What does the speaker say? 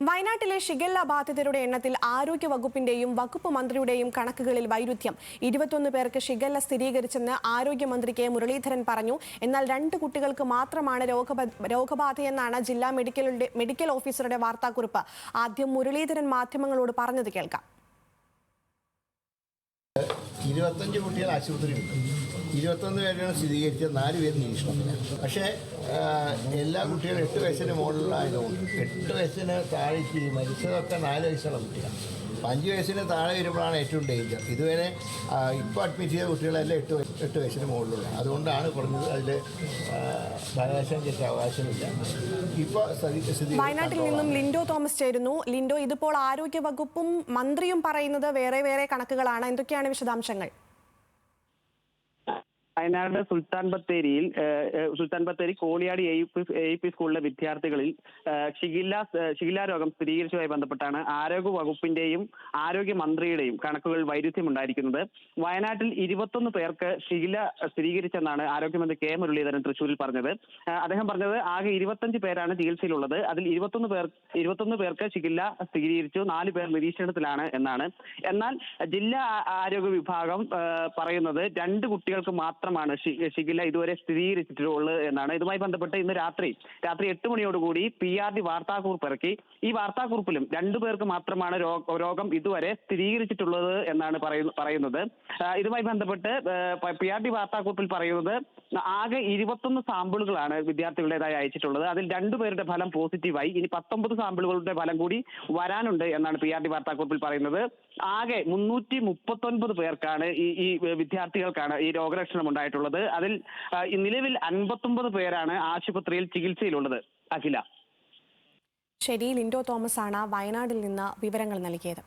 വയനാട്ടിലെ ഷിഗല്ല ബാധിതരുടെ എണ്ണത്തിൽ ആരോഗ്യ വകുപ്പിന്റെയും വകുപ്പ് മന്ത്രിയുടെയും കണക്കുകളിൽ വൈരുദ്ധ്യം. 21 പേർക്ക് ഷിഗല്ല സ്ഥിരീകരിച്ചെന്ന് ആരോഗ്യമന്ത്രി കെ മുരളീധരൻ പറഞ്ഞു. എന്നാൽ 2 കുട്ടികൾക്ക് മാത്രമാണ് രോഗബാധയെന്നാണ് ജില്ലാ മെഡിക്കൽ ഓഫീസറുടെ വാർത്താക്കുറിപ്പ്. ആദ്യം മുരളീധരൻ മാധ്യമങ്ങളോട് പറഞ്ഞത് കേൾക്കാം. 25 കുട്ടികൾ ആശുപത്രിയിലുണ്ട്. 21 പേരാണ് സ്ഥിരീകരിച്ചത്, 4 പേര് നിരീക്ഷണത്തിലാണ്. പക്ഷേ എല്ലാ കുട്ടികളും 8 വയസ്സിന് മുകളിലായതുകൊണ്ട് 8 വയസ്സിന് താഴേക്ക് മരിച്ചതൊക്കെ 4 വയസ്സുള്ള കുട്ടികളാണ്. 5 വയസ്സിന് താഴെ വരുമ്പോഴാണ് ഏറ്റവും ഡേഞ്ചർ. ഇതുവരെ ഇപ്പോൾ അഡ്മിറ്റ് ചെയ്ത കുട്ടികളെല്ലാം 8 വയസ്സിന് മുകളിലുള്ള, അതുകൊണ്ടാണ് പറഞ്ഞത് അതിൽ ഭയശങ്കയ്ക്ക് അവകാശമില്ല. ഇപ്പോൾ വയനാട്ടിൽ നിന്നും ലിൻഡോ തോമസ് ചേരുന്നു. ലിൻഡോ, ഇതിപ്പോൾ ആരോഗ്യ വകുപ്പും മന്ത്രിയും പറയുന്നത് വേറെ കണക്കുകളാണ്. എന്തൊക്കെയാണ് വിശദാംശങ്ങൾ? വയനാട് സുൽത്താൻ ബത്തേരി കോളിയാടി എ.പി സ്കൂളിലെ വിദ്യാർത്ഥികളിൽ ഷിഗല്ല രോഗം സ്ഥിരീകരിച്ചതുമായി ബന്ധപ്പെട്ടാണ് ആരോഗ്യ വകുപ്പിന്റെയും ആരോഗ്യ മന്ത്രിയുടെയും കണക്കുകൾ വൈരുദ്ധ്യമുണ്ടായിരിക്കുന്നത്. വയനാട്ടിൽ 21 പേർക്ക് ഷിഗല്ല സ്ഥിരീകരിച്ചെന്നാണ് ആരോഗ്യമന്ത്രി കെ മുരളീധരൻ തൃശ്ശൂരിൽ പറഞ്ഞത്. അദ്ദേഹം പറഞ്ഞത് ആകെ 25 പേരാണ് ചികിത്സയിലുള്ളത്. അതിൽ 21 പേർക്ക് ഷിഗല്ല സ്ഥിരീകരിച്ചു, 4 പേർ നിരീക്ഷണത്തിലാണ് എന്നാണ്. എന്നാൽ ജില്ലാ ആരോഗ്യ വിഭാഗം പറയുന്നത് 2 കുട്ടികൾക്ക് മാത്രമാണ് ഷിഗല്ല ഇതുവരെ സ്ഥിരീകരിച്ചിട്ടുള്ളത് എന്നാണ്. ഇതുമായി ബന്ധപ്പെട്ട് ഇന്ന് രാത്രി 8 മണിയോടുകൂടി PRD വാർത്താക്കുറിപ്പ് ഇറക്കി. ഈ വാർത്താക്കുറിപ്പിലും 2 പേർക്ക് മാത്രമാണ് രോഗം ഇതുവരെ സ്ഥിരീകരിച്ചിട്ടുള്ളത് എന്നാണ് പറയുന്നത്. ഇതുമായി ബന്ധപ്പെട്ട് PRD വാർത്താക്കുറിപ്പിൽ പറയുന്നത് ആകെ 21 സാമ്പിളുകളാണ് വിദ്യാർത്ഥികളുടേതായി അയച്ചിട്ടുള്ളത്. അതിൽ 2 പേരുടെ ഫലം പോസിറ്റീവായി. ഇനി 19 സാമ്പിളുകളുടെ ഫലം കൂടി വരാനുണ്ട് എന്നാണ് PRD വാർത്താക്കുറിപ്പിൽ പറയുന്നത്. ആകെ 339 പേർക്കാണ് ഈ വിദ്യാർത്ഥികൾക്കാണ് ഈ രോഗലക്ഷണം ഉണ്ടായിട്ടുള്ളത്. അതിൽ നിലവിൽ 59 പേരാണ് ആശുപത്രിയിൽ ചികിത്സയിലുള്ളത്. അഖില. ശരി, ലിൻഡോ തോമസ് ആണ് വയനാട്ടിൽ നിന്ന് വിവരങ്ങൾ നൽകിയത്.